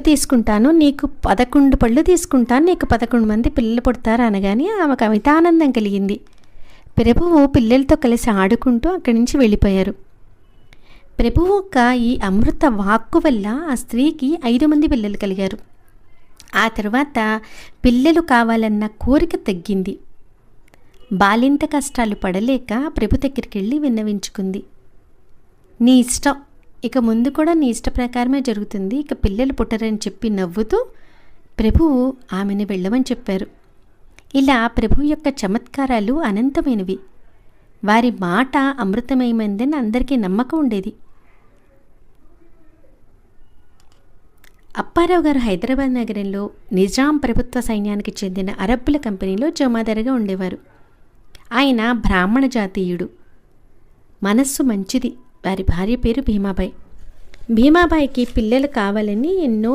తీసుకుంటాను, నీకు 11 పళ్ళు తీసుకుంటాను, నీకు 11 మంది పిల్లలు పుడతారు అనగానే ఆమెకు అమితానందం కలిగింది. ప్రభువు పిల్లలతో కలిసి ఆడుకుంటూ అక్కడి నుంచి వెళ్ళిపోయారు. ప్రభువు యొక్క ఈ అమృత వాక్కు వల్ల ఆ స్త్రీకి 5 మంది పిల్లలు కలిగారు. ఆ తర్వాత పిల్లలు కావాలన్న కోరిక తగ్గింది. బాలింత కష్టాలు పడలేక ప్రభు దగ్గరికి వెళ్ళి విన్నవించుకుంది. నీ ఇష్టం, ఇక ముందు కూడా నీ ఇష్ట ప్రకారమే జరుగుతుంది, ఇక పిల్లలు పుట్టరని చెప్పి నవ్వుతూ ప్రభువు ఆమెను వెళ్ళమని చెప్పారు. ఇలా ప్రభు యొక్క చమత్కారాలు అనంతమైనవి. వారి మాట అమృతమయమైందని అందరికీ నమ్మకం ఉండేది. అప్పారావు గారు హైదరాబాద్ నగరంలో నిజాం ప్రభుత్వ సైన్యానికి చెందిన అరబ్బుల కంపెనీలో జమాదారుగా ఉండేవారు. ఆయన బ్రాహ్మణ జాతీయుడు. మనస్సు మంచిది. వారి భార్య పేరు భీమాబాయి. భీమాబాయికి పిల్లలు కావాలని ఎన్నో